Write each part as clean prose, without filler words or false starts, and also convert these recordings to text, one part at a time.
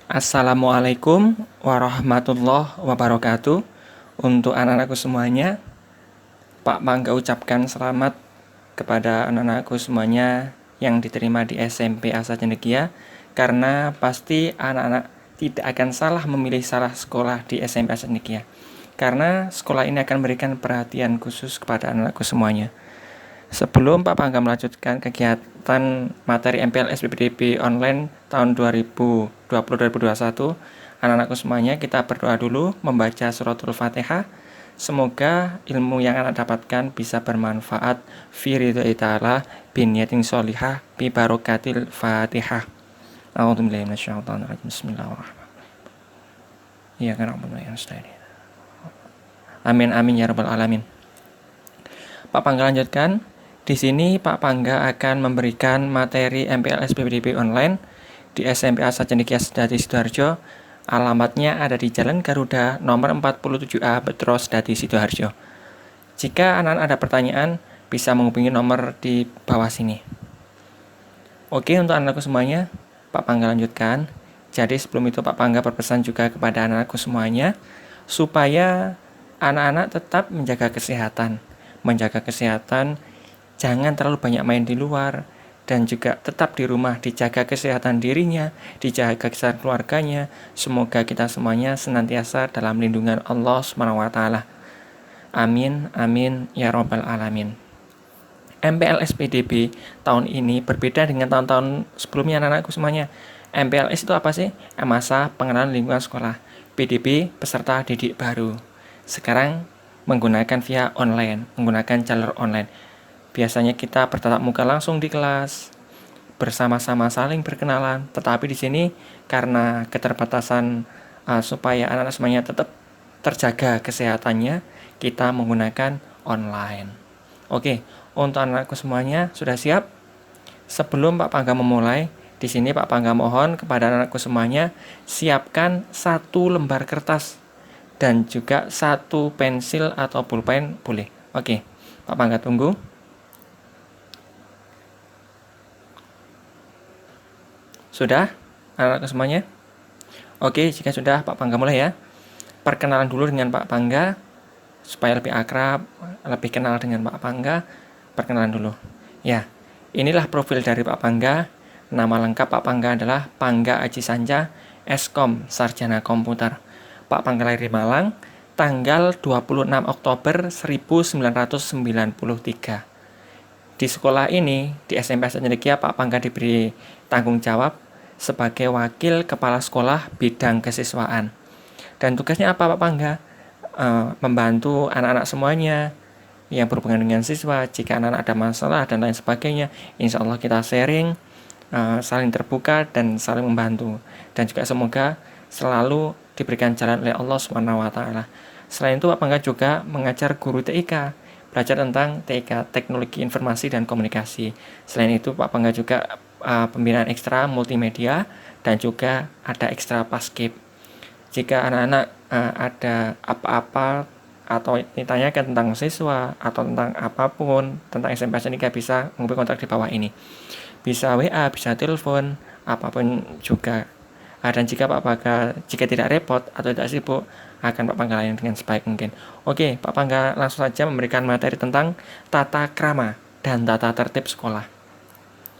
Assalamualaikum warahmatullahi wabarakatuh. Untuk anak-anakku semuanya, Pak Mangga ucapkan selamat kepada anak-anakku semuanya yang diterima di SMP Asa Cendekia, karena pasti anak-anak tidak akan salah memilih salah sekolah di SMP Asa Cendekia, karena sekolah ini akan memberikan perhatian khusus kepada anak-anakku semuanya. Sebelum Pak Pangga melanjutkan kegiatan materi MPLS PPDB online tahun 2020-2021, anak-anakku semuanya kita berdoa dulu membaca suratul Fatihah. Semoga ilmu yang anak dapatkan bisa bermanfaat fi ridho'i ta'ala biniyatin sholihah bi barokatil Fatihah. A'udzubillahi minasyaitonirrajim. Bismillahirrahmanirrahim. Iya kan, amin amin ya rabbal alamin. Pak Pangga lanjutkan. Di sini Pak Pangga akan memberikan materi MPLS PPDB online di SMP Asa Cendekia Sedati Sidoarjo. Alamatnya ada di Jalan Garuda nomor 47A Betros Sedati Sidoarjo. Jika anak-anak ada pertanyaan, bisa menghubungi nomor di bawah sini. Oke, untuk anak-anakku semuanya, Pak Pangga lanjutkan. Jadi sebelum itu Pak Pangga berpesan juga kepada anak-anakku semuanya supaya anak-anak tetap menjaga kesehatan. Jangan terlalu banyak main di luar, dan juga tetap di rumah, dijaga kesehatan dirinya, dijaga kesehatan keluarganya. Semoga kita semuanya senantiasa dalam lindungan Allah SWT. Amin, amin, ya robbal alamin. MPLS PDB tahun ini berbeda dengan tahun-tahun sebelumnya anak-anakku semuanya. MPLS itu apa sih? Masa pengenalan lingkungan sekolah. PDB peserta didik baru. Sekarang menggunakan via online, menggunakan jalur online. Biasanya kita bertatap muka langsung di kelas, bersama-sama saling berkenalan. Tetapi di sini karena keterbatasan supaya anak-anak semuanya tetap terjaga kesehatannya, kita menggunakan online. Oke, untuk anak-anakku semuanya sudah siap? Sebelum Pak Pangga memulai, di sini Pak Pangga mohon kepada anak-anakku semuanya siapkan 1 lembar kertas dan juga 1 pensil atau pulpen boleh. Oke, Pak Pangga tunggu. Sudah, anak-anak semuanya? Oke, jika sudah, Pak Pangga mulai ya. Perkenalan dulu dengan Pak Pangga, supaya lebih akrab, lebih kenal dengan Pak Pangga. Perkenalan dulu. Ya, inilah profil dari Pak Pangga. Nama lengkap Pak Pangga adalah Pangga Aji Sanja, Eskom, Sarjana Komputer. Pak Pangga lahir di Malang, tanggal 26 Oktober 1993. Di sekolah ini, di SMP Asa Cendekia, Pak Pangga diberi tanggung jawab sebagai wakil kepala sekolah bidang kesiswaan. Dan tugasnya apa Pak Pangga? Membantu anak-anak semuanya yang berhubungan dengan siswa. Jika anak-anak ada masalah dan lain sebagainya, insya Allah kita sharing, saling terbuka dan saling membantu. Dan juga semoga selalu diberikan jalan oleh Allah SWT. Selain itu Pak Pangga juga mengajar guru TIK, belajar tentang TIK, Teknologi Informasi dan Komunikasi. Selain itu Pak Pangga juga pembinaan ekstra multimedia dan juga ada ekstra paskib. Jika anak-anak ada apa-apa atau ditanyakan tentang siswa atau tentang apapun tentang SMP Cendekia, bisa menghubungi kontak di bawah ini. Bisa WA, bisa telepon, apapun juga. Dan jika Pak Pangga tidak repot atau tidak sibuk, akan Pak Pangga layani dengan sebaik mungkin. Oke, Pak Pangga langsung saja memberikan materi tentang tata krama dan tata tertib sekolah.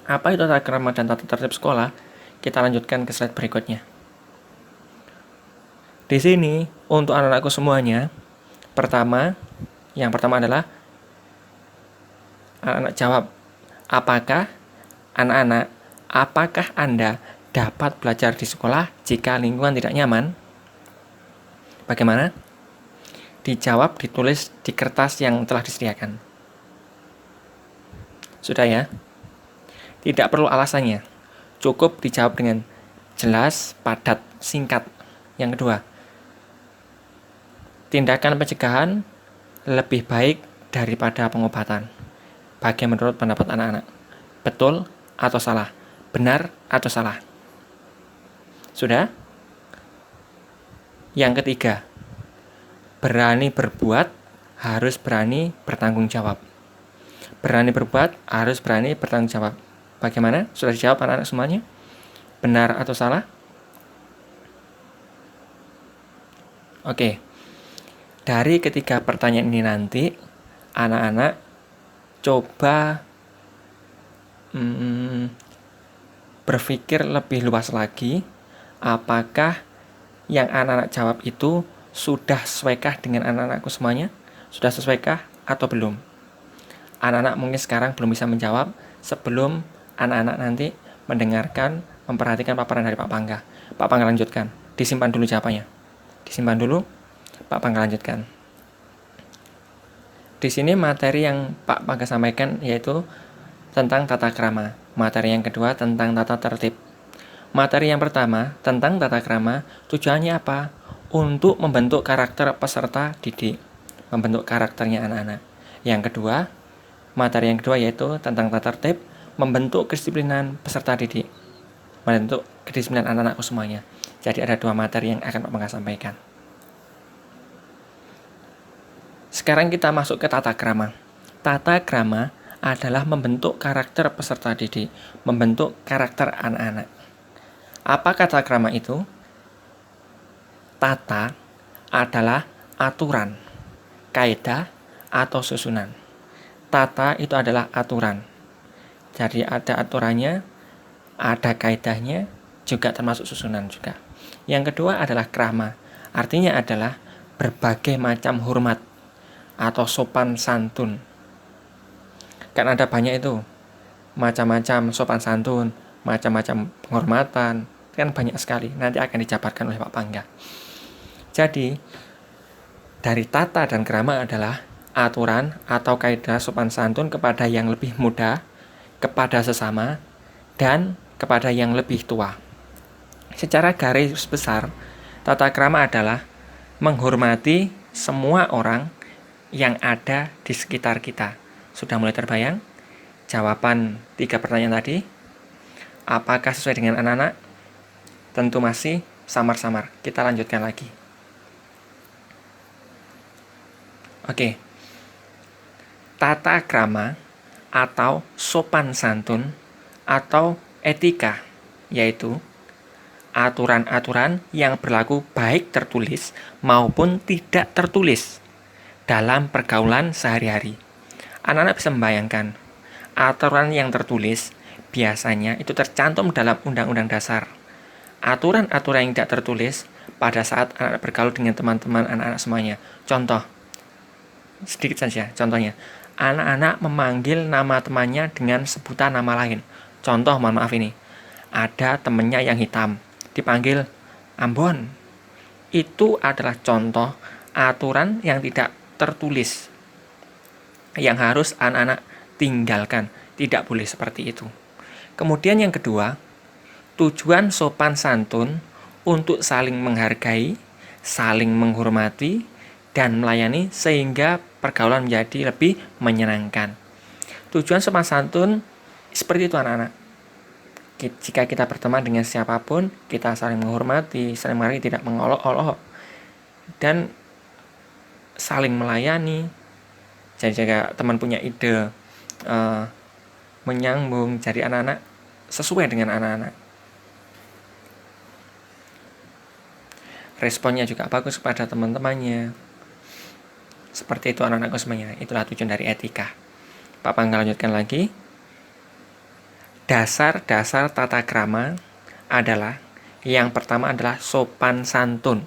Apa itu tata krama dan tata tertib sekolah? Kita lanjutkan ke slide berikutnya. Di sini untuk anak-anakku semuanya, yang pertama adalah anak-anak jawab, apakah Anda dapat belajar di sekolah jika lingkungan tidak nyaman? Bagaimana? Dijawab, ditulis di kertas yang telah disediakan. Sudah ya? Tidak perlu alasannya, cukup dijawab dengan jelas, padat, singkat. Yang kedua, tindakan pencegahan lebih baik daripada pengobatan. Bagaimana menurut pendapat anak-anak? Betul atau salah? Benar atau salah? Sudah? Yang ketiga, berani berbuat harus berani bertanggung jawab. Berani berbuat harus berani bertanggung jawab. Bagaimana? Sudah dijawab anak-anak semuanya? Benar atau salah? Oke, dari ketiga pertanyaan ini nanti, anak-anak coba berpikir lebih luas lagi, apakah yang anak-anak jawab itu sudah sesuaikah dengan anak-anakku semuanya? Sudah sesuaikah atau belum? Anak-anak mungkin sekarang belum bisa menjawab sebelum anak-anak nanti mendengarkan, memperhatikan paparan dari Pak Pangga. Pak Pangga lanjutkan. Disimpan dulu jawabannya. Disimpan dulu, Pak Pangga lanjutkan. Di sini materi yang Pak Pangga sampaikan yaitu tentang tata krama. Materi yang kedua tentang tata tertib. Materi yang pertama tentang tata krama, tujuannya apa? Untuk membentuk karakter peserta didik, membentuk karakternya anak-anak. Yang kedua, materi yang kedua yaitu tentang tata tertib, membentuk kedisiplinan peserta didik, membentuk kedisiplinan anak-anakku semuanya. Jadi ada dua materi yang akan Pak Pangga sampaikan. Sekarang kita masuk ke tata krama. Tata krama adalah membentuk karakter peserta didik, membentuk karakter anak-anak. Apa tata krama itu? Tata adalah aturan, kaidah, atau susunan. Tata itu adalah aturan. Jadi ada aturannya, ada kaidahnya, juga termasuk susunan juga. Yang kedua adalah krama. Artinya adalah berbagai macam hormat atau sopan santun. Kan ada banyak itu, macam-macam sopan santun, macam-macam penghormatan, kan banyak sekali. Nanti akan dijabarkan oleh Pak Pangga. Jadi, dari tata dan krama adalah aturan atau kaidah sopan santun kepada yang lebih muda, kepada sesama, dan kepada yang lebih tua. Secara garis besar, tata krama adalah menghormati semua orang yang ada di sekitar kita. Sudah mulai terbayang jawaban 3 pertanyaan tadi? Apakah sesuai dengan anak-anak? Tentu masih samar-samar. Kita lanjutkan lagi. Oke. Tata krama atau sopan santun atau etika, yaitu aturan-aturan yang berlaku baik tertulis maupun tidak tertulis dalam pergaulan sehari-hari. Anak-anak bisa membayangkan, aturan yang tertulis biasanya itu tercantum dalam Undang-Undang Dasar. Aturan-aturan yang tidak tertulis pada saat anak-anak bergaul dengan teman-teman anak-anak semuanya. Contoh, sedikit saja contohnya. Anak-anak memanggil nama temannya dengan sebutan nama lain. Contoh, mohon maaf ini. Ada temannya yang hitam, dipanggil Ambon. Itu adalah contoh aturan yang tidak tertulis yang harus anak-anak tinggalkan. Tidak boleh seperti itu. Kemudian yang kedua, tujuan sopan santun untuk saling menghargai, saling menghormati, dan melayani sehingga pergaulan menjadi lebih menyenangkan. Tujuan sopan santun seperti itu anak-anak. Jika kita berteman dengan siapapun, kita saling menghormati, saling menghargai, tidak mengolok-olok, dan saling melayani. Jadi jika teman punya ide menyambung, jadi anak-anak sesuai dengan anak-anak. Responnya juga bagus kepada teman-temannya. Seperti itu anak-anakku semuanya. Itulah tujuan dari etika. Pak Pangga lanjutkan lagi. Dasar-dasar tata krama adalah yang pertama adalah sopan santun.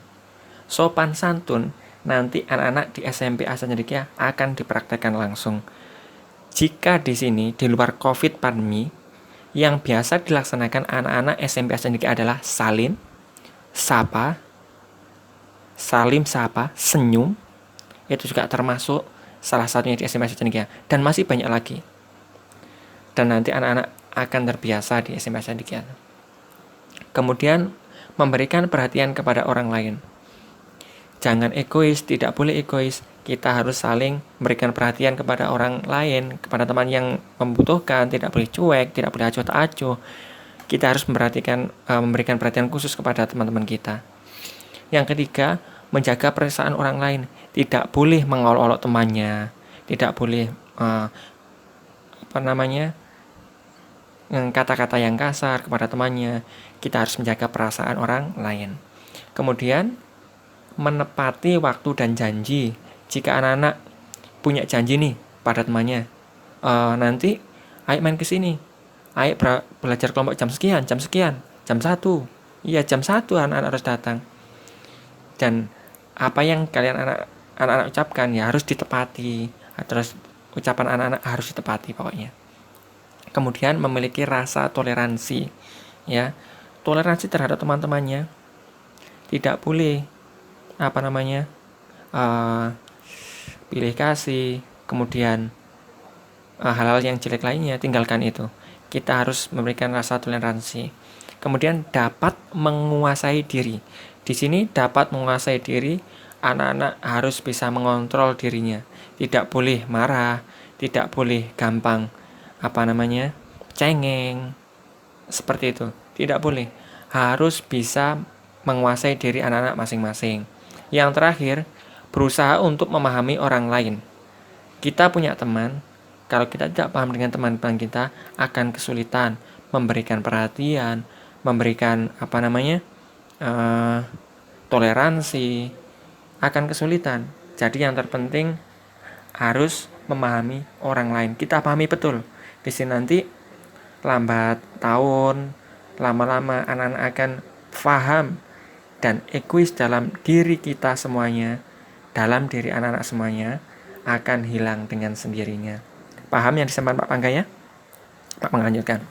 Sopan santun nanti anak-anak di SMP Asal Cendekia akan dipraktekkan langsung. Jika di sini di luar COVID pandemi, yang biasa dilaksanakan anak-anak SMP Asal Cendekia adalah salim, sapa, senyum. Itu juga termasuk salah satunya di SMP Asal Cendekia, dan masih banyak lagi. Dan nanti anak-anak akan terbiasa di SMP Asal Cendekia. Kemudian memberikan perhatian kepada orang lain. Jangan egois, tidak boleh egois. Kita harus saling memberikan perhatian kepada orang lain, kepada teman yang membutuhkan. Tidak boleh cuek, tidak boleh acuh tak acuh. Kita harus memberikan perhatian khusus kepada teman-teman kita. Yang ketiga, menjaga perasaan orang lain. Tidak boleh mengolok-olok temannya. Tidak boleh kata-kata yang kasar kepada temannya. Kita harus menjaga perasaan orang lain. Kemudian menepati waktu dan janji. Jika anak-anak punya janji nih pada temannya, nanti ayo main ke sini, ayo belajar kelompok jam sekian, jam 1. Iya, jam 1 anak-anak harus datang. Dan apa yang kalian anak-anak ucapkan ya harus ditepati. Terus ucapan anak-anak harus ditepati pokoknya. Kemudian memiliki rasa toleransi, ya. Toleransi terhadap teman-temannya. Tidak boleh pilih kasih, kemudian hal-hal yang jelek lainnya, tinggalkan itu. Kita harus memberikan rasa toleransi. Kemudian dapat menguasai diri. Di sini dapat menguasai diri, anak-anak harus bisa mengontrol dirinya. Tidak boleh marah, tidak boleh gampang cengeng, seperti itu. Tidak boleh. Harus bisa menguasai diri anak-anak masing-masing. Yang terakhir, berusaha untuk memahami orang lain. Kita punya teman, kalau kita tidak paham dengan teman-teman kita, akan kesulitan memberikan perhatian, memberikan toleransi, akan kesulitan. Jadi yang terpenting harus memahami orang lain. Kita pahami betul. Di sini nanti lambat tahun, lama-lama anak-anak akan paham dan egois dalam diri kita semuanya, dalam diri anak-anak semuanya akan hilang dengan sendirinya. Paham yang disampaikan Pak Pangga ya? Pak Pangga lanjutkan.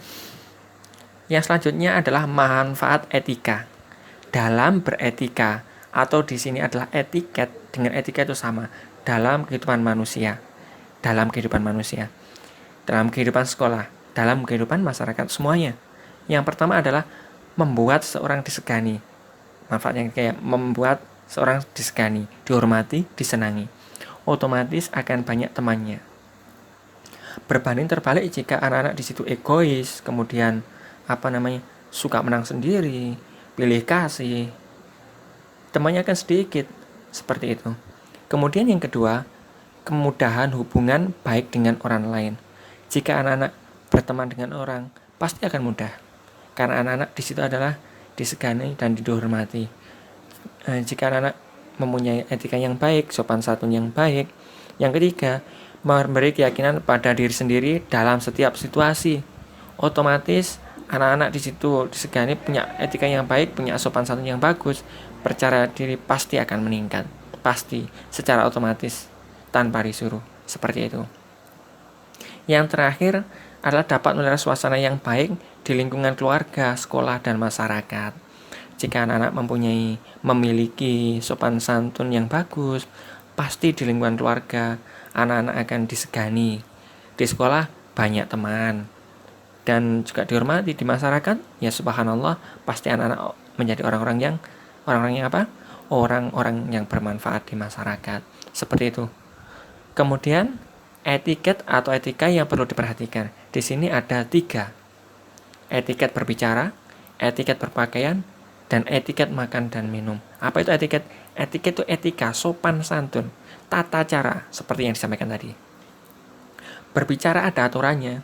Yang selanjutnya adalah manfaat etika. Dalam beretika, atau di sini adalah etiket, dengan etika itu sama, dalam kehidupan manusia, dalam kehidupan sekolah, dalam kehidupan masyarakat semuanya. Yang pertama adalah membuat seorang disegani. Manfaatnya kayak membuat seorang disegani, dihormati, disenangi. Otomatis akan banyak temannya. Berbanding terbalik jika anak-anak di situ egois, kemudian suka menang sendiri, pilih kasih, temannya akan sedikit, seperti itu. Kemudian yang kedua, kemudahan hubungan baik dengan orang lain. Jika anak-anak berteman dengan orang, pasti akan mudah, karena anak-anak di situ adalah disegani dan dihormati. Jika anak-anak mempunyai etika yang baik, sopan santun yang baik. Yang ketiga, memberi keyakinan pada diri sendiri dalam setiap situasi. Otomatis anak-anak di situ disegani, punya etika yang baik, punya sopan santun yang bagus, percaya diri pasti akan meningkat, pasti, secara otomatis, tanpa disuruh, seperti itu. Yang terakhir adalah dapat melihara suasana yang baik di lingkungan keluarga, sekolah, dan masyarakat. Jika anak-anak memiliki sopan santun yang bagus, pasti di lingkungan keluarga anak-anak akan disegani. Di sekolah banyak teman, dan juga dihormati di masyarakat. Ya subhanallah, pasti anak-anak menjadi orang-orang yang bermanfaat di masyarakat. Seperti itu. Kemudian etiket atau etika yang perlu diperhatikan. Di sini ada 3. Etiket berbicara, etiket berpakaian, dan etiket makan dan minum. Apa itu etiket? Etiket itu etika, sopan santun, tata cara, seperti yang disampaikan tadi. Berbicara ada aturannya,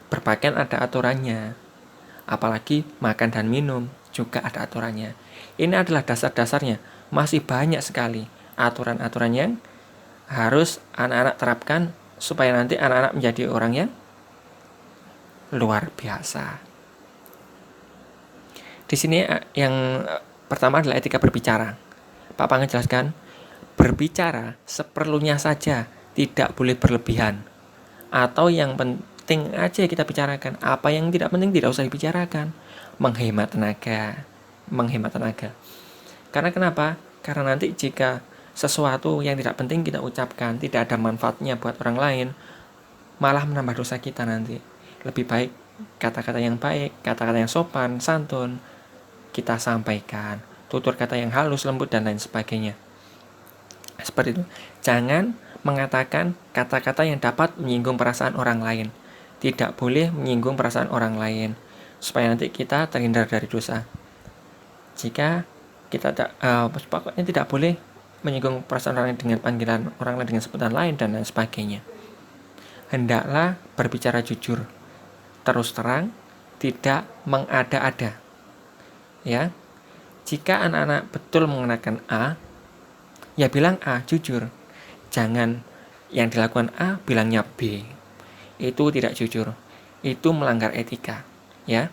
berpakaian ada aturannya, apalagi makan dan minum juga ada aturannya. Ini adalah dasar-dasarnya. Masih banyak sekali aturan-aturan yang harus anak-anak terapkan supaya nanti anak-anak menjadi orang yang luar biasa. Di sini yang pertama adalah etika berbicara. Pak Pangga jelaskan, berbicara seperlunya saja, tidak boleh berlebihan. Atau yang penting aja kita bicarakan, apa yang tidak penting tidak usah dibicarakan. Menghemat tenaga. Karena kenapa? Karena nanti jika sesuatu yang tidak penting kita ucapkan, tidak ada manfaatnya buat orang lain, malah menambah dosa kita nanti. Lebih baik kata-kata yang baik, kata-kata yang sopan, santun, kita sampaikan, tutur kata yang halus, lembut, dan lain sebagainya. Seperti itu. Jangan mengatakan kata-kata yang dapat menyinggung perasaan orang lain. Tidak boleh menyinggung perasaan orang lain, supaya nanti kita terhindar dari dosa. Jika kita pokoknya tidak boleh menyinggung perasaan orang lain dengan panggilan orang lain dengan sebutan lain dan lain sebagainya. Hendaklah berbicara jujur, terus terang, tidak mengada-ada. Ya, jika anak-anak betul mengenakan A, Ya bilang A, jujur. Jangan yang dilakukan A bilangnya B. Itu tidak jujur. Itu melanggar etika. Ya.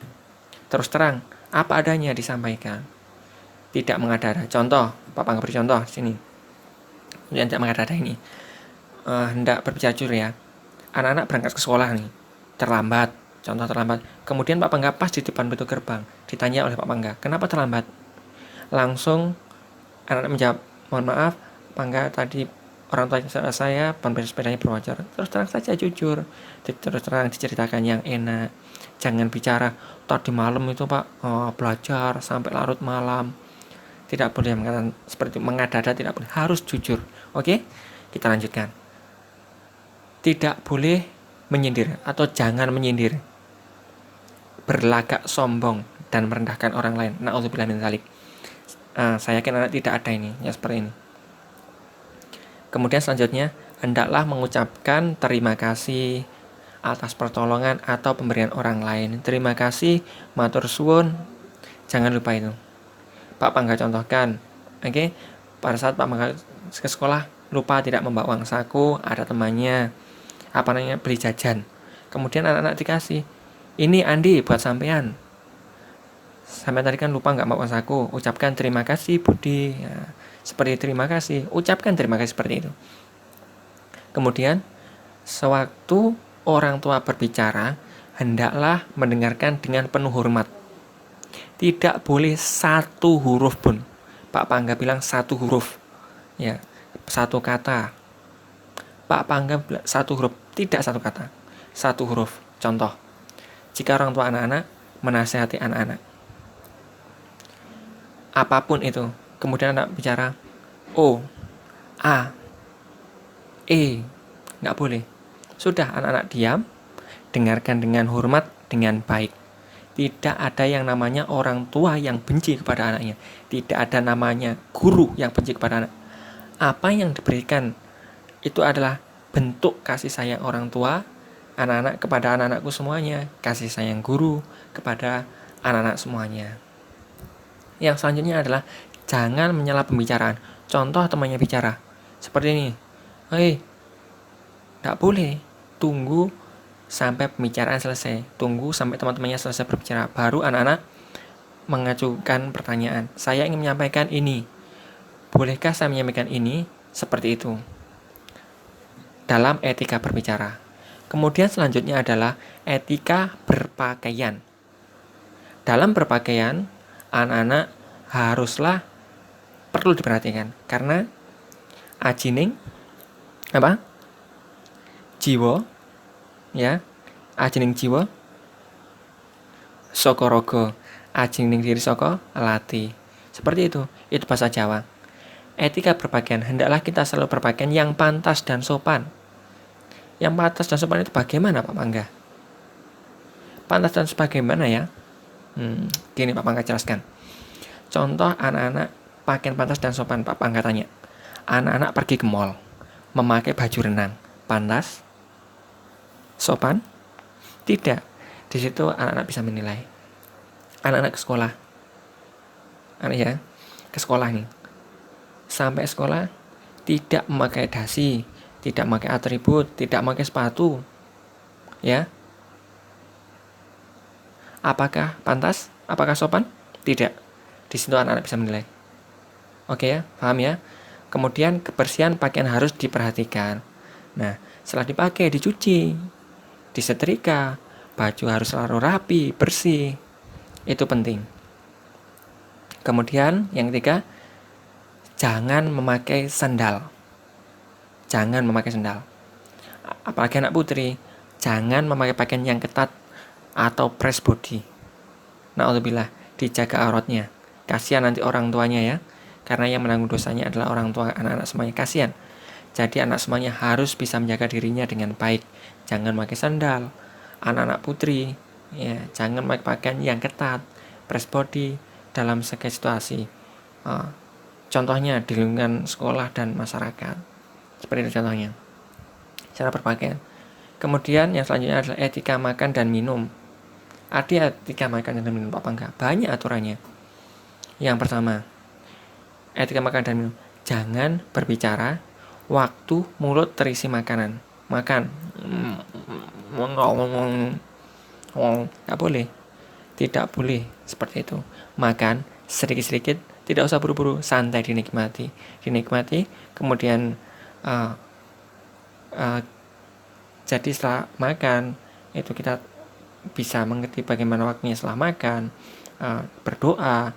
Terus terang, apa adanya disampaikan. Tidak mengada-ada. Contoh, Pak Pangga beri contoh sini. Yang tidak mengada-ada ini. Hendak berbicara jujur ya. Anak-anak berangkat ke sekolah nih. Terlambat. Contoh terlambat. Kemudian Pak Pangga pas di depan pintu gerbang. Ditanya oleh Pak Pangga, kenapa terlambat? Langsung anak-anak menjawab, mohon maaf, Pangga tadi orang tua saya pengendara sepedanya berwajar. Terus terang saja jujur. Terus terang diceritakan yang enak. Jangan bicara tadi malam itu Pak belajar sampai larut malam. Tidak boleh mengatakan seperti mengada-ada, tidak boleh, harus jujur. Oke, kita lanjutkan. Tidak boleh menyindir atau jangan menyindir, berlagak sombong dan merendahkan orang lain. Na'udzubillah min dzalik. Saya yakin anak tidak ada ini, ya seperti ini. Kemudian selanjutnya, hendaklah mengucapkan terima kasih atas pertolongan atau pemberian orang lain. Terima kasih, matur suwun, jangan lupa itu. Pak Pangga contohkan, oke, pada saat Pak Pangga ke sekolah lupa tidak membawa uang saku, ada temannya beli jajan. Kemudian anak-anak dikasih, ini Andi buat sampean. Sampai tadi kan lupa nggak bawa uang saku, ucapkan terima kasih Budi. Ya, seperti terima kasih, ucapkan terima kasih seperti itu. Kemudian sewaktu orang tua berbicara, hendaklah mendengarkan dengan penuh hormat. Tidak boleh satu huruf pun. Pak Pangga bilang satu huruf. Ya, satu kata. Pak Pangga bilang satu huruf, tidak satu kata. Satu huruf. Contoh, jika orang tua anak-anak menasihati anak-anak, apapun itu, kemudian anak bicara O, A, E, nggak boleh. Sudah, anak-anak diam, dengarkan dengan hormat, dengan baik. Tidak ada yang namanya orang tua yang benci kepada anaknya. Tidak ada namanya guru yang benci kepada anak. Apa yang diberikan itu adalah bentuk kasih sayang orang tua, anak-anak kepada anak-anakku semuanya. Kasih sayang guru kepada anak-anak semuanya. Yang selanjutnya adalah jangan menyela pembicaraan. Contoh temannya bicara seperti ini. Hei, tidak boleh. Tunggu sampai pembicaraan selesai. Tunggu sampai teman-temannya selesai berbicara. Baru anak-anak mengajukan pertanyaan. Saya ingin menyampaikan ini. Bolehkah saya menyampaikan ini? Seperti itu. Dalam etika berbicara. Kemudian selanjutnya adalah etika berpakaian. Dalam berpakaian, anak-anak haruslah perlu diperhatikan. Karena ajining jiwa, ya, ajining jiwa saka raga, ajining diri saka lati. Seperti itu bahasa Jawa. Etika berpakaian, hendaklah kita selalu berpakaian yang pantas dan sopan. Yang pantas dan sopan itu bagaimana Pak Pangga? Pantas dan sebagaimana ya? Gini Pak Pangga jelaskan. Contoh anak-anak pakaian pantas dan sopan. Pak Pangga tanya, anak-anak pergi ke mall memakai baju renang, pantas? Sopan? Tidak. Di situ anak-anak bisa menilai. Anak-anak ke sekolah, ke sekolah nih. Sampai sekolah tidak memakai dasi, tidak memakai atribut, tidak memakai sepatu. Ya. Apakah pantas? Apakah sopan? Tidak. Di situ anak-anak bisa menilai. Oke ya, paham ya? Kemudian kebersihan pakaian harus diperhatikan. Nah, setelah dipakai dicuci, disetrika, baju harus selalu rapi, bersih. Itu penting. Kemudian yang ketiga, jangan memakai sandal. Jangan memakai sandal. Apalagi anak putri, jangan memakai pakaian yang ketat atau press body. Na'udzubillah, dijaga auratnya. Kasihan nanti orang tuanya ya. Karena yang menanggung dosanya adalah orang tua anak-anak semuanya. Kasihan. Jadi anak semuanya harus bisa menjaga dirinya dengan baik. Jangan memakai sandal. Anak-anak putri, ya, jangan memakai pakaian yang ketat, press body dalam segala situasi. Contohnya di lingkungan sekolah dan masyarakat. Seperti itu contohnya. Cara berpakaian. Kemudian yang selanjutnya adalah etika makan dan minum. Ada etika makan dan minum Pak Pangga. Banyak aturannya. Yang pertama, etika makan dan minum. Jangan berbicara waktu mulut terisi makanan. Makan. Nggak boleh. Tidak boleh seperti itu. Makan sedikit-sedikit, tidak usah buru-buru, santai dinikmati. Kemudian jadi setelah makan itu kita bisa mengerti bagaimana waktunya setelah makan, berdoa,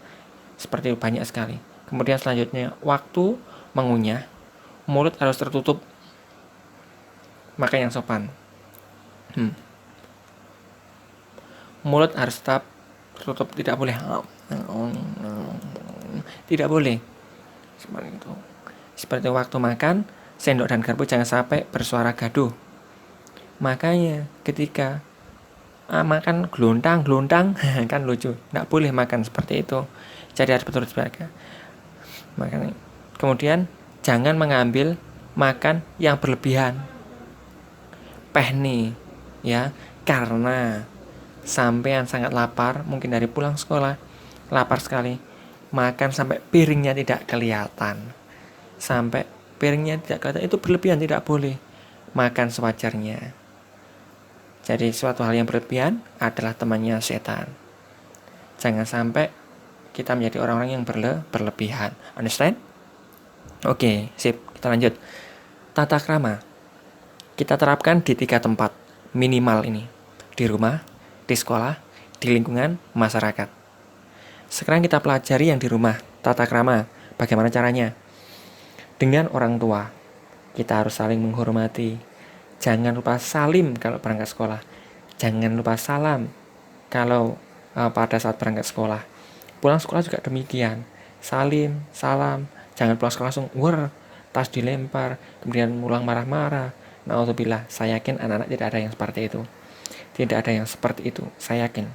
seperti itu banyak sekali. Kemudian selanjutnya waktu mengunyah, mulut harus tertutup, makan yang sopan. Mulut harus tetap tertutup, tidak boleh seperti itu. Seperti waktu makan, sendok dan garpu jangan sampai bersuara gaduh. Makanya ketika makan gelontang kan lucu, tidak boleh makan seperti itu. Jadi harus betul jaga. Makanya kemudian jangan mengambil makan yang berlebihan, nih ya, karena sampean sangat lapar, mungkin dari pulang sekolah lapar sekali, makan sampai piringnya tidak kelihatan, itu berlebihan, tidak boleh. Makan sewajarnya. Jadi suatu hal yang berlebihan adalah temannya setan. Jangan sampai kita menjadi orang-orang yang berlebihan. Understand? Oke, sip. Kita lanjut. Tata krama kita terapkan di 3 tempat minimal ini: di rumah, di sekolah, di lingkungan masyarakat. Sekarang kita pelajari yang di rumah. Tata krama, bagaimana caranya? Dengan orang tua, kita harus saling menghormati. Jangan lupa salim kalau berangkat sekolah. Jangan lupa salam kalau pada saat berangkat sekolah. Pulang sekolah juga demikian. Salim, salam. Jangan pulang sekolah langsung tas dilempar, kemudian pulang marah-marah. Na'udzubillah, saya yakin anak-anak tidak ada yang seperti itu. Tidak ada yang seperti itu, saya yakin.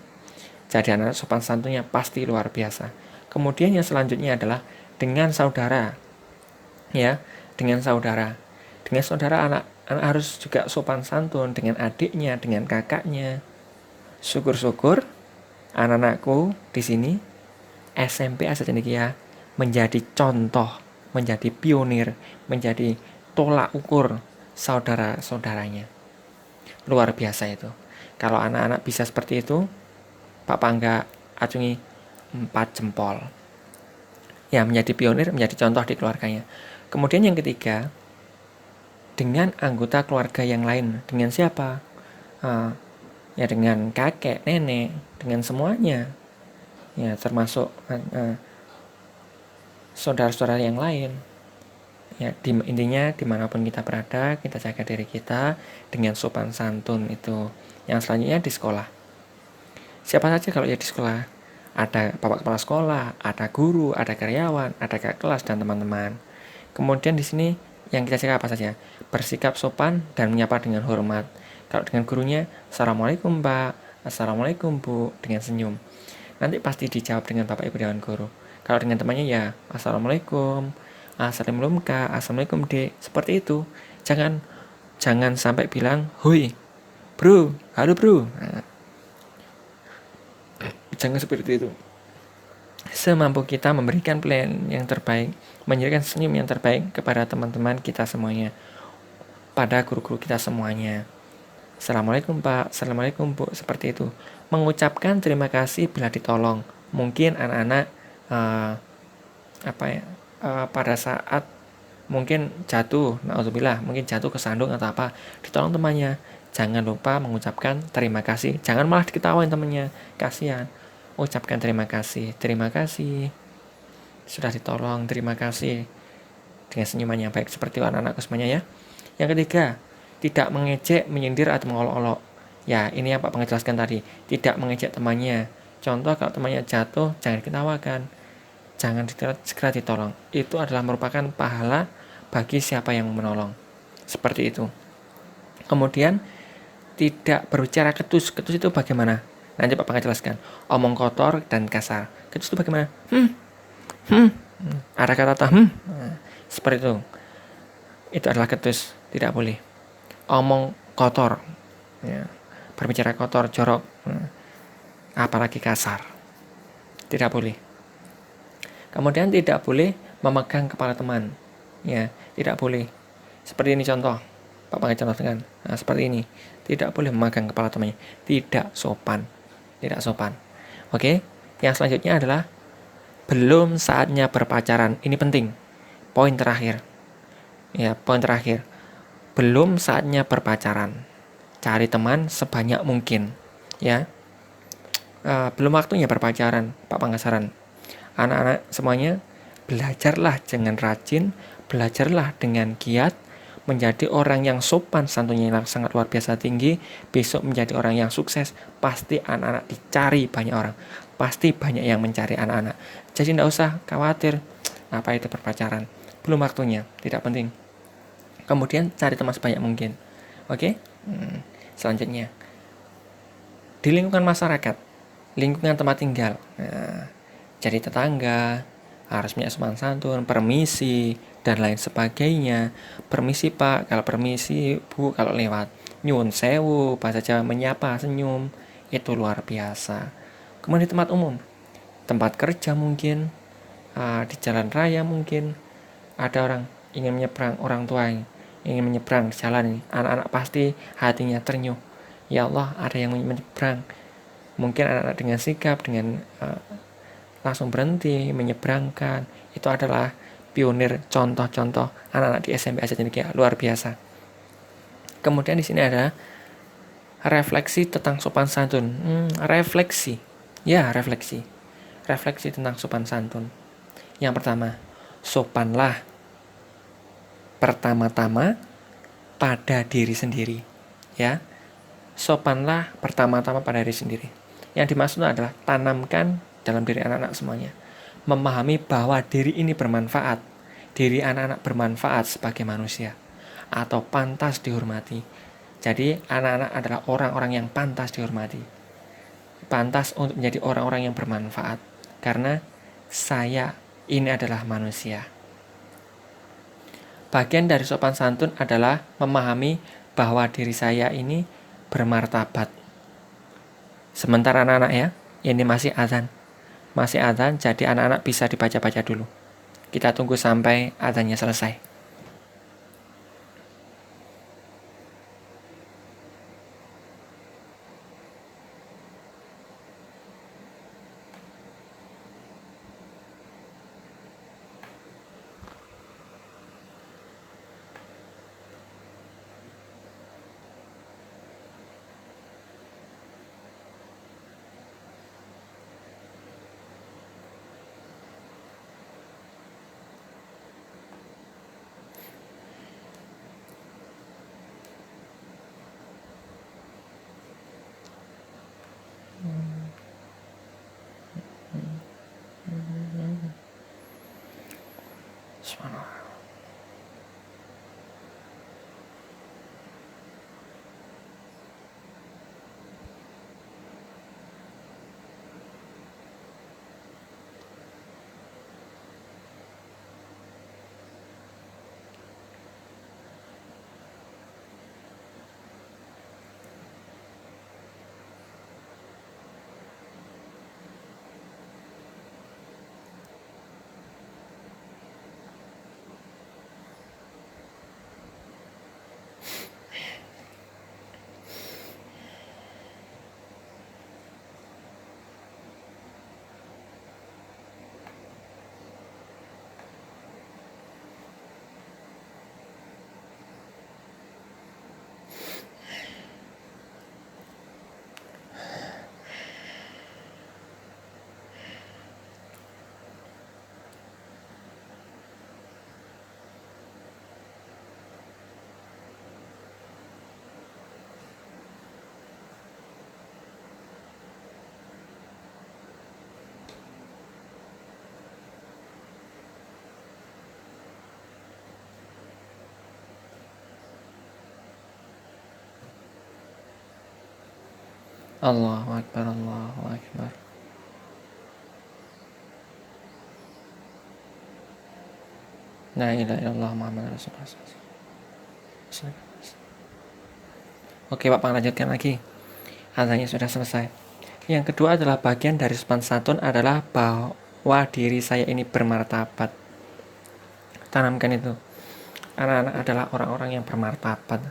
Jadi anak-anak sopan santunnya pasti luar biasa. Kemudian yang selanjutnya adalah dengan saudara. Ya, dengan saudara. Dengan saudara anak harus juga sopan santun dengan adiknya, dengan kakaknya. Syukur-syukur anak-anakku di sini SMP Asa Cendekia menjadi contoh, menjadi pionir, menjadi tolak ukur saudara-saudaranya. Luar biasa itu. Kalau anak-anak bisa seperti itu, Pak Pangga acungi 4 jempol. Ya, menjadi pionir, menjadi contoh di keluarganya. Kemudian yang ketiga, dengan anggota keluarga yang lain. Dengan siapa? Ya dengan kakek, nenek, dengan semuanya. Ya, termasuk saudara-saudara yang lain. Ya, intinya dimanapun kita berada, kita jaga diri kita dengan sopan santun itu. Yang selanjutnya di sekolah. Siapa saja kalau ya di sekolah? Ada bapak kepala sekolah, ada guru, ada karyawan, ada kakak kelas dan teman-teman. Kemudian di sini yang kita jaga apa saja? Bersikap sopan dan menyapa dengan hormat. Kalau dengan gurunya, Assalamualaikum Pak, Assalamualaikum Bu, dengan senyum. Nanti pasti dijawab dengan Bapak Ibu Dewan Guru. Kalau dengan temannya ya, Assalamualaikum, Assalamualaikum Kak, Assalamualaikum Dek, seperti itu. Jangan sampai bilang, "Hoi, Bro, halo Bro." Jangan seperti itu. Semampu kita memberikan pilihan yang terbaik, memberikan senyum yang terbaik kepada teman-teman kita semuanya, pada guru-guru kita semuanya. Assalamualaikum Pak, Assalamualaikum Bu, seperti itu. Mengucapkan terima kasih bila ditolong. Mungkin anak-anak pada saat mungkin jatuh, na'udzubillah, mungkin jatuh kesandung atau apa, ditolong temannya. Jangan lupa mengucapkan terima kasih. Jangan malah diketawain temannya, kasihan. Ucapkan terima kasih sudah ditolong, terima kasih, dengan senyuman yang baik, seperti anak-anakku semuanya ya. Yang ketiga, tidak mengejek, menyindir atau mengolok-olok. Ya, ini yang Pak menjelaskan tadi, tidak mengejek temannya. Contoh, kalau temannya jatuh, jangan diketawakan, jangan segera ditolong. Itu adalah merupakan pahala bagi siapa yang menolong. Seperti itu. Kemudian tidak berbicara ketus. Ketus itu bagaimana? Nanti Pak akan jelaskan. Omong kotor dan kasar. Ketus itu bagaimana? Ada kata seperti itu. Itu adalah ketus. Tidak boleh. Omong kotor, ya. Berbicara kotor, jorok, apalagi kasar. Tidak boleh. Kemudian tidak boleh memegang kepala teman. Ya, tidak boleh. Seperti ini contoh. Pak Pangga contohkan. Nah, seperti ini. Tidak boleh memegang kepala temannya. Tidak sopan. Tidak sopan. Oke. Yang selanjutnya adalah belum saatnya berpacaran. Ini penting. Poin terakhir. Ya, poin terakhir. Belum saatnya berpacaran. Cari teman sebanyak mungkin. Ya. Belum waktunya berpacaran, Pak Panggasaran. Anak-anak semuanya, belajarlah dengan rajin, belajarlah dengan giat, menjadi orang yang sopan santunnya yang sangat luar biasa tinggi, besok menjadi orang yang sukses, pasti anak-anak dicari banyak orang, pasti banyak yang mencari anak-anak. Jadi tidak usah khawatir, apa itu berpacaran, belum waktunya, tidak penting. Kemudian cari teman sebanyak mungkin. Oke? Selanjutnya, di lingkungan masyarakat, lingkungan tempat tinggal. Nah, jadi tetangga, harus punya sopan santun, permisi, dan lain sebagainya. Permisi Pak, kalau permisi Bu, kalau lewat. Nyun sewu, bahasa Jawa menyapa, senyum. Itu luar biasa. Kemudian di tempat umum, tempat kerja mungkin, di jalan raya mungkin, ada orang ingin menyeberang, orang tua yang ingin menyeberang di jalan ini. Anak-anak pasti hatinya ternyuh. Ya Allah, ada yang menyeberang. Mungkin anak-anak dengan sikap, dengan langsung berhenti, menyeberangkan. Itu adalah pionir, contoh-contoh anak-anak di SMP Asia Cendekia luar biasa. Kemudian di sini ada refleksi tentang sopan santun. Refleksi. Ya, refleksi. Refleksi tentang sopan santun. Yang pertama, sopanlah pertama-tama pada diri sendiri. Ya. Sopanlah pertama-tama pada diri sendiri. Yang dimaksud adalah tanamkan dalam diri anak-anak semuanya. Memahami bahwa diri ini bermanfaat. Diri anak-anak bermanfaat sebagai manusia. Atau pantas dihormati. Jadi anak-anak adalah orang-orang yang pantas dihormati. Pantas untuk menjadi orang-orang yang bermanfaat. Karena saya ini adalah manusia. Bagian dari sopan santun adalah memahami bahwa diri saya ini bermartabat. Sementara anak-anak ya, ini masih azan. Masih azan, jadi anak-anak bisa dibaca-baca dulu. Kita tunggu sampai azannya selesai. Subhanallah. Allahu Akbar, Allahu Akbar. La ilaha illallah Muhammad Rasulullah. Oke Pak, lanjutkan lagi. Azannya sudah selesai. Yang kedua adalah bagian dari sopan santun adalah bahwa diri saya ini bermartabat. Tanamkan itu. Anak-anak adalah orang-orang yang bermartabat,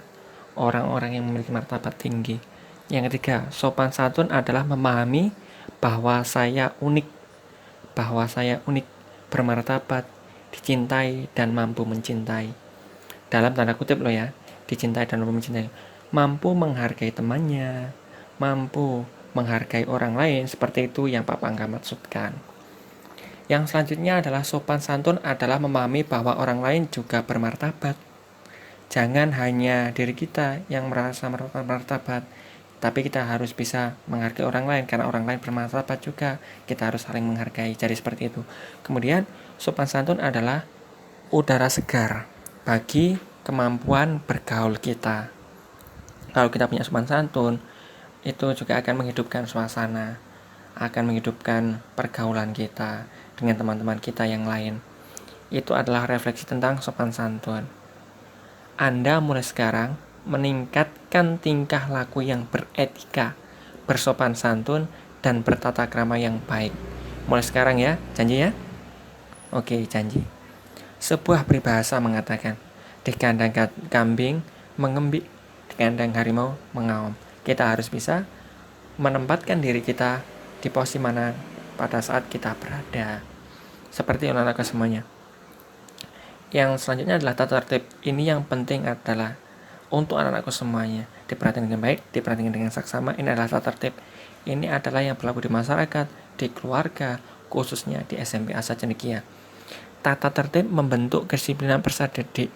orang-orang yang memiliki martabat tinggi. Yang ketiga, sopan santun adalah memahami bahwa saya unik, bermartabat, dicintai dan mampu mencintai. Dalam tanda kutip loh ya, dicintai dan mampu mencintai. Mampu menghargai temannya, mampu menghargai orang lain, seperti itu yang Pak Pangga maksudkan. Yang selanjutnya adalah sopan santun adalah memahami bahwa orang lain juga bermartabat. Jangan hanya diri kita yang merasa martabat, tapi kita harus bisa menghargai orang lain karena orang lain bermartabat juga. Kita harus saling menghargai. Jadi seperti itu. Kemudian sopan santun adalah udara segar bagi kemampuan bergaul kita. Kalau kita punya sopan santun, itu juga akan menghidupkan suasana, akan menghidupkan pergaulan kita dengan teman-teman kita yang lain. Itu adalah refleksi tentang sopan santun. Anda mulai sekarang meningkatkan tingkah laku yang beretika, bersopan santun, dan bertata krama yang baik. Mulai sekarang ya, janji ya? Oke, janji. Sebuah peribahasa mengatakan, di kandang kambing mengembik, di kandang harimau mengaum. Kita harus bisa menempatkan diri kita di posisi mana pada saat kita berada. Seperti anak-anak semuanya. Yang selanjutnya adalah tata tertib. Ini yang penting adalah untuk anak-anakku semuanya. Diperhatikan dengan baik, diperhatikan dengan saksama. Ini adalah tata tertib. Ini adalah yang berlaku di masyarakat, di keluarga, khususnya di SMP Asa Cendekia. Tata tertib membentuk kedisiplinan peserta didik.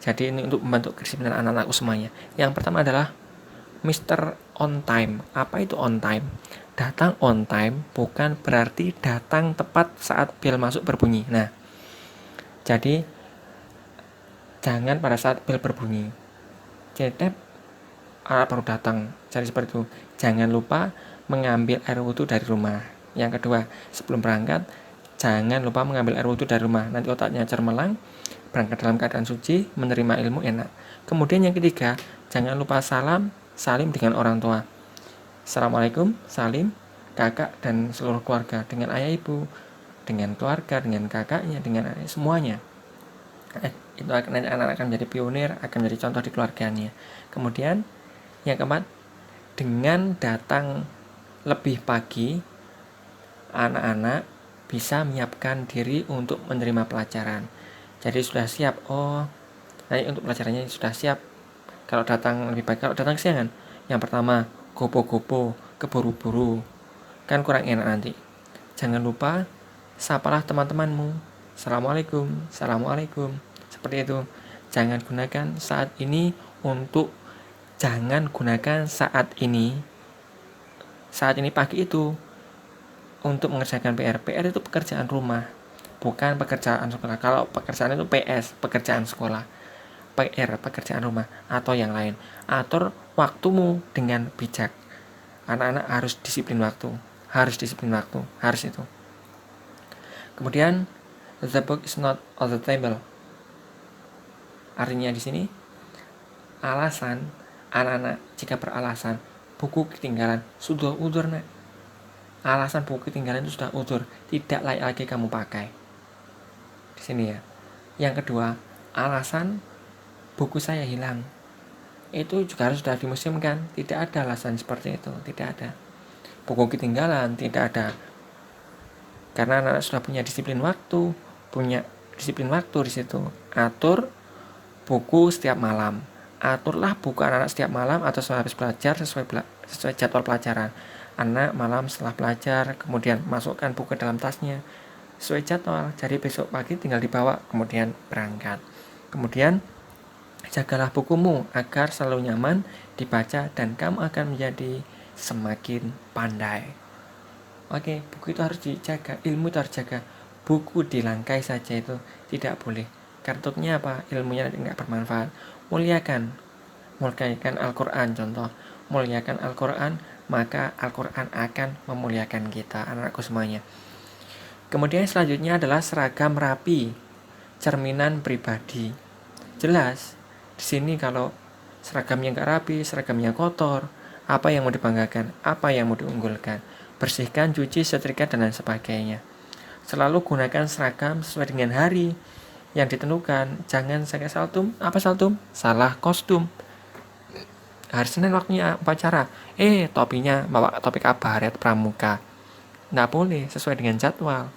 Jadi ini untuk membentuk kedisiplinan anak-anakku semuanya. Yang pertama adalah Mr. On Time. Apa itu on time? Datang on time bukan berarti datang tepat saat bel masuk berbunyi. Nah, jadi jangan pada saat bel berbunyi cetep anak baru datang. Jadi seperti itu. Jangan lupa mengambil air wudhu dari rumah. Yang kedua, sebelum berangkat jangan lupa mengambil air wudhu dari rumah. Nanti otaknya cermelang, berangkat dalam keadaan suci, menerima ilmu enak. Kemudian yang ketiga, jangan lupa salim dengan orang tua. Assalamualaikum, salim kakak dan seluruh keluarga, dengan ayah ibu, dengan keluarga, dengan kakaknya, dengan semuanya. Itu anak-anak akan menjadi pionir, akan menjadi contoh di keluarganya. Kemudian yang keempat, dengan datang lebih pagi, anak-anak bisa menyiapkan diri untuk menerima pelajaran. Jadi sudah siap, nanti untuk pelajarannya sudah siap. Kalau datang lebih pagi, kalau datang kesiangan, yang pertama gopo-gopo, keburu-buru, kan kurang enak nanti. Jangan lupa sapalah teman-temanmu, Assalamualaikum, seperti itu. Jangan gunakan saat ini pagi itu untuk mengerjakan PR. PR itu pekerjaan rumah, bukan pekerjaan sekolah. Kalau pekerjaan itu PS, pekerjaan sekolah. PR, pekerjaan rumah atau yang lain. Atur waktumu dengan bijak. Anak-anak harus disiplin waktu, harus itu. Kemudian the book is not on the table. Artinya di sini alasan anak-anak jika beralasan buku ketinggalan sudah udur nak. Alasan buku ketinggalan itu sudah udur, tidak layak lagi kamu pakai. Di sini ya. Yang kedua, alasan buku saya hilang. Itu juga harus sudah dimuseumkan. Tidak ada alasan seperti itu, tidak ada. Buku ketinggalan tidak ada. Karena anak sudah punya disiplin waktu di situ. Atur buku setiap malam. Aturlah buku anak-anak setiap malam atau setelah habis belajar sesuai jadwal pelajaran. Anak malam setelah belajar, kemudian masukkan buku dalam tasnya sesuai jadwal. Jadi besok pagi tinggal dibawa, kemudian berangkat. Kemudian jagalah bukumu agar selalu nyaman dibaca dan kamu akan menjadi semakin pandai. Oke, buku itu harus dijaga, ilmu itu harus dijaga. Buku dilangkai saja itu tidak boleh. Kartunya apa? Ilmunya tidak bermanfaat. Muliakan Al-Quran, contoh. Muliakan Al-Quran, maka Al-Quran akan memuliakan kita, anakku semuanya. Kemudian selanjutnya adalah seragam rapi, cerminan pribadi. Jelas, di sini kalau seragamnya nggak rapi, seragamnya kotor, apa yang mau dibanggakan, apa yang mau diunggulkan. Bersihkan, cuci, setrika, dan lain sebagainya. Selalu gunakan seragam sesuai dengan hari yang ditentukan. Jangan pakai saltum. Apa saltum? Salah kostum. Hari Senin waktunya upacara. Topinya bawa topi kabaret pramuka. Nggak boleh, sesuai dengan jadwal.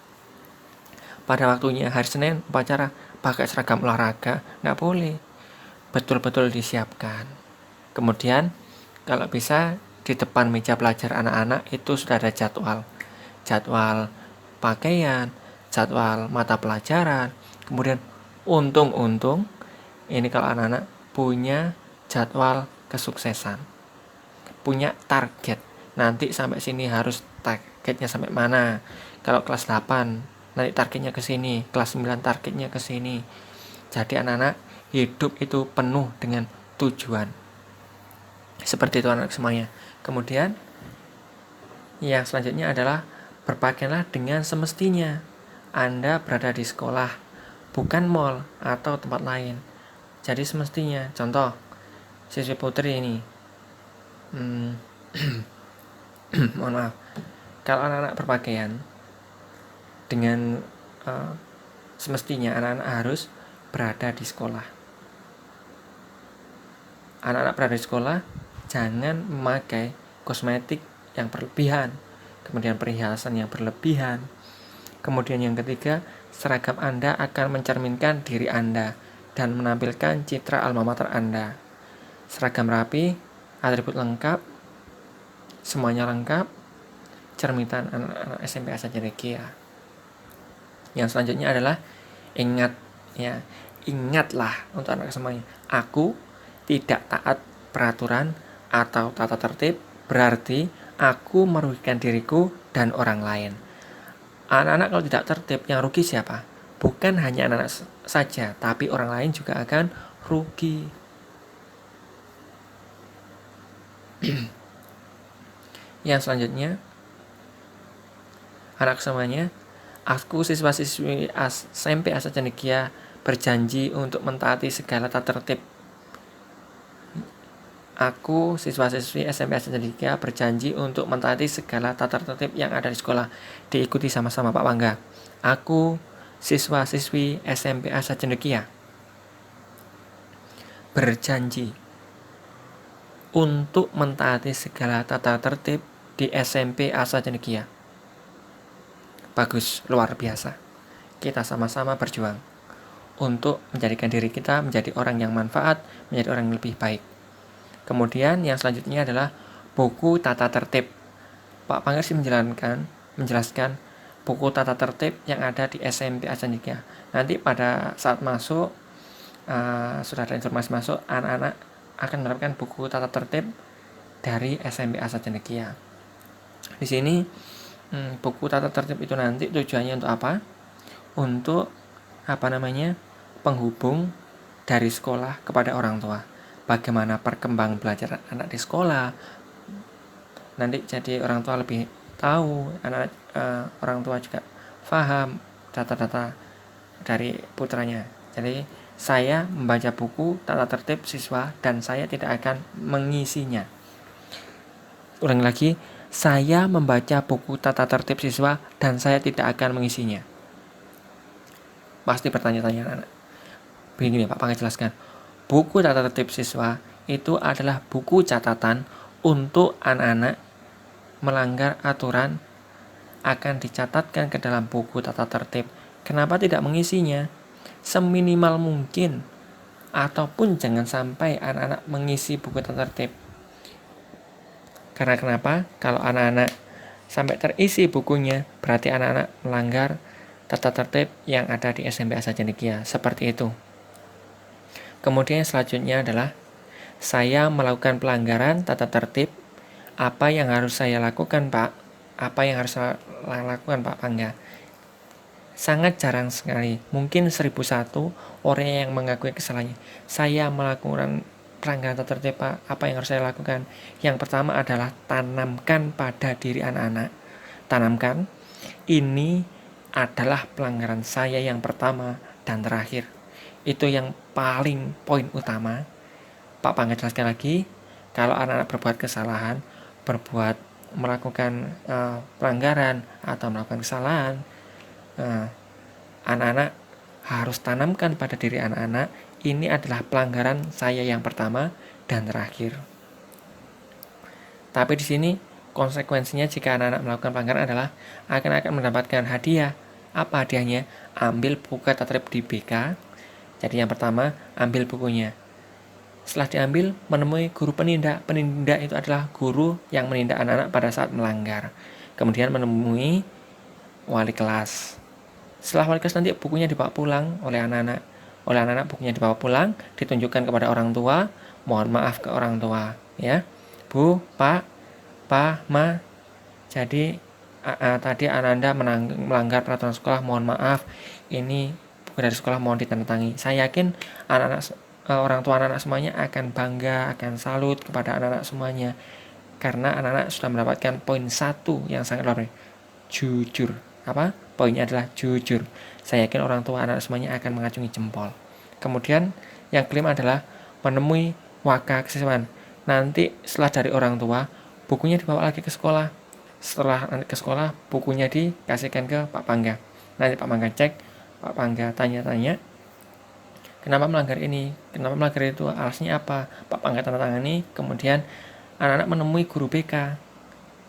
Pada waktunya hari Senin upacara pakai seragam olahraga. Nggak boleh. Betul-betul disiapkan. Kemudian kalau bisa di depan meja belajar anak-anak itu sudah ada jadwal pakaian, jadwal mata pelajaran. Kemudian untung ini kalau anak-anak punya jadwal kesuksesan, punya target. Nanti sampai sini harus targetnya sampai mana. Kalau kelas 8 nanti targetnya ke sini, kelas 9 targetnya ke sini. Jadi anak-anak hidup itu penuh dengan tujuan. Seperti itu anak semuanya. Kemudian yang selanjutnya adalah berpakaianlah dengan semestinya. Anda berada di sekolah, bukan mall atau tempat lain. Jadi semestinya. Contoh, siswi putri ini. Mohon maaf. Kalau anak-anak berpakaian dengan semestinya, anak-anak harus berada di sekolah. Anak-anak berada di sekolah, jangan memakai kosmetik yang berlebihan, kemudian perhiasan yang berlebihan. Kemudian yang ketiga, seragam Anda akan mencerminkan diri Anda dan menampilkan citra alma mater Anda. Seragam rapi, atribut lengkap, semuanya lengkap, cerminan anak-anak SMP Asajanegia. Yang selanjutnya adalah ingatlah untuk anak semuanya. Aku tidak taat peraturan atau tata tertib berarti aku merugikan diriku dan orang lain. Anak-anak kalau tidak tertib, yang rugi siapa? Bukan hanya anak-anak saja, tapi orang lain juga akan rugi. Yang selanjutnya, anak semuanya, aku siswa-siswi SMP Asajanegia berjanji untuk mentaati segala tata tertib. Aku siswa-siswi SMP Asajanegia berjanji untuk mentaati segala tata tertib yang ada di sekolah. Diikuti sama-sama Pak Pangga. Aku siswa-siswi SMP Asajanegia berjanji untuk mentaati segala tata tertib di SMP Asajanegia. Bagus, luar biasa. Kita sama-sama berjuang untuk menjadikan diri kita menjadi orang yang manfaat, menjadi orang yang lebih baik. Kemudian yang selanjutnya adalah buku tata tertib. Pak Pangga menjelaskan buku tata tertib yang ada di SMP Asajanegia. Nanti pada saat masuk, sudah ada informasi masuk, anak-anak akan menerapkan buku tata tertib dari SMP Asajanegia. Di sini buku tata tertib itu nanti tujuannya untuk apa? Untuk penghubung dari sekolah kepada orang tua. Bagaimana perkembangan belajar anak di sekolah. Nanti jadi orang tua lebih tahu, orang tua juga paham data-data dari putranya. Jadi saya membaca buku tata tertib siswa dan saya tidak akan mengisinya. Ulangi lagi, saya membaca buku tata tertib siswa dan saya tidak akan mengisinya. Pasti bertanya-tanya anak. Begini Pak Pangga jelaskan. Buku tata tertib siswa itu adalah buku catatan untuk anak-anak melanggar aturan akan dicatatkan ke dalam buku tata tertib. Kenapa tidak mengisinya? Seminimal mungkin, ataupun jangan sampai anak-anak mengisi buku tata tertib. Karena kenapa? Kalau anak-anak sampai terisi bukunya, berarti anak-anak melanggar tata tertib yang ada di SMP Asajanegia. Seperti itu. Kemudian selanjutnya adalah saya melakukan pelanggaran tata tertib. Apa yang harus saya lakukan, Pak? Apa yang harus saya lakukan, Pak Pangga? Sangat jarang sekali, mungkin 1001 orang yang mengakui kesalahannya. Saya melakukan pelanggaran tata tertib, Pak. Apa yang harus saya lakukan? Yang pertama adalah tanamkan pada diri anak-anak. Tanamkan, ini adalah pelanggaran saya yang pertama dan terakhir. Itu yang paling poin utama. Pak Pangga jelaskan lagi, kalau anak-anak berbuat kesalahan, melakukan pelanggaran atau melakukan kesalahan, anak-anak harus tanamkan pada diri anak-anak, ini adalah pelanggaran saya yang pertama dan terakhir. Tapi di sini konsekuensinya jika anak-anak melakukan pelanggaran adalah akan mendapatkan hadiah. Apa hadiahnya? Ambil buku kata tertib di BK. Jadi yang pertama, ambil bukunya. Setelah diambil, menemui guru penindak. Penindak itu adalah guru yang menindak anak-anak pada saat melanggar. Kemudian menemui wali kelas. Setelah wali kelas nanti bukunya dibawa pulang oleh anak-anak. Oleh anak-anak bukunya dibawa pulang, ditunjukkan kepada orang tua. Mohon maaf ke orang tua, ya. Bu, Pak, Ma. Jadi tadi Ananda melanggar peraturan sekolah, mohon maaf. Ini buku dari sekolah, mohon ditandatangani. Saya yakin orang tua anak-anak semuanya akan bangga, akan salut kepada anak-anak semuanya. Karena anak-anak sudah mendapatkan poin 1 yang sangat luar biasa. Jujur. Apa? Poinnya adalah jujur. Saya yakin orang tua anak semuanya akan mengacungi jempol. Kemudian yang kelima adalah menemui waka kesiswaan. Nanti setelah dari orang tua, bukunya dibawa lagi ke sekolah. Setelah nanti ke sekolah, bukunya dikasihkan ke Pak Pangga. Nanti Pak Pangga cek, Pak Pangga tanya-tanya, kenapa melanggar ini, kenapa melanggar itu, alasannya apa. Pak Pangga tanda tangani. Kemudian anak-anak menemui guru BK,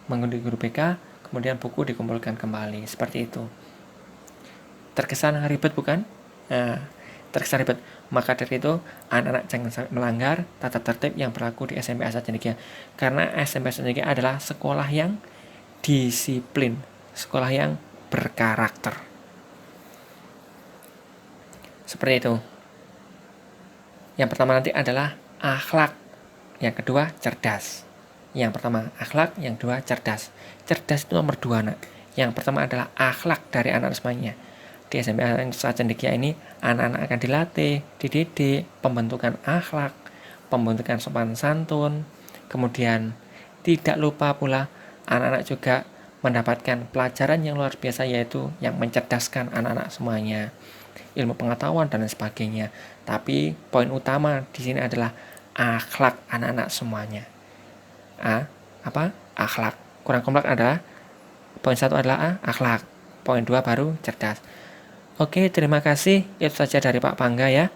mengunduh guru BK, kemudian buku dikumpulkan kembali. Seperti itu. Terkesan ribet bukan? Nah, terkesan ribet. Maka dari itu anak-anak jangan melanggar tata tertib yang berlaku di SMP Asal Cendekia. Karena SMP Asal Cendekia adalah sekolah yang disiplin, sekolah yang berkarakter. Seperti itu. Yang pertama nanti adalah akhlak. Yang kedua cerdas. Yang pertama akhlak, yang kedua cerdas. Cerdas itu nomor 2 nak. Yang pertama adalah akhlak dari anak semuanya. Di SMP Asal Cendekia ini anak-anak akan dilatih, dididik, pembentukan akhlak, pembentukan sopan santun. Kemudian tidak lupa pula anak-anak juga mendapatkan pelajaran yang luar biasa, yaitu yang mencerdaskan anak-anak semuanya, ilmu pengetahuan dan lain sebagainya. Tapi poin utama di sini adalah akhlak anak-anak semuanya. Akhlak. Kurang kompleks adalah poin 1 adalah akhlak. Poin 2 baru cerdas. Oke, terima kasih. Itu saja dari Pak Pangga ya.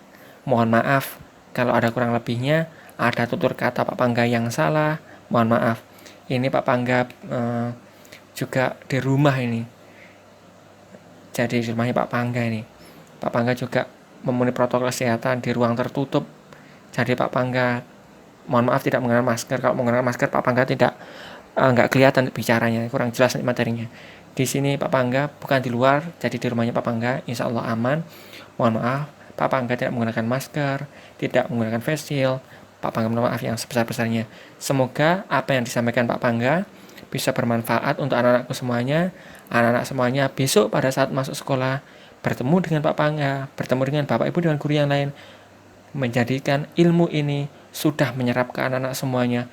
Mohon maaf kalau ada kurang lebihnya, ada tutur kata Pak Pangga yang salah. Mohon maaf. Ini Pak Pangga juga di rumah ini. Jadi di rumahnya Pak Pangga ini. Pak Pangga juga memenuhi protokol kesehatan di ruang tertutup. Jadi Pak Pangga, mohon maaf tidak menggunakan masker. Kalau menggunakan masker Pak Pangga nggak kelihatan bicaranya, kurang jelas materinya. Di sini Pak Pangga bukan di luar, jadi di rumahnya Pak Pangga, insya Allah aman. Mohon maaf, Pak Pangga tidak menggunakan masker, tidak menggunakan face shield. Pak Pangga mohon maaf yang sebesar-besarnya. Semoga apa yang disampaikan Pak Pangga bisa bermanfaat untuk anak-anakku semuanya. Anak-anak semuanya besok pada saat masuk sekolah bertemu dengan Pak Pangga, bertemu dengan Bapak Ibu dan guru yang lain, menjadikan ilmu ini sudah menyerap ke anak-anak semuanya,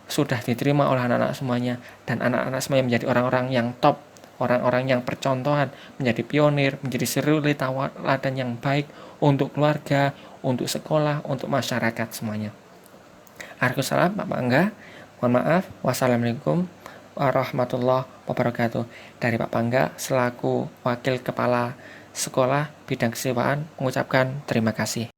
sudah diterima oleh anak-anak semuanya, dan anak-anak semuanya menjadi orang-orang yang top, orang-orang yang percontohan, menjadi pionir, menjadi suri tauladan yang baik untuk keluarga, untuk sekolah, untuk masyarakat semuanya. Waalaikumsalam Pak Pangga. Mohon maaf. Wassalamualaikum warahmatullahi wabarakatuh. Dari Pak Pangga selaku Wakil Kepala Sekolah Bidang Kesiswaan mengucapkan terima kasih.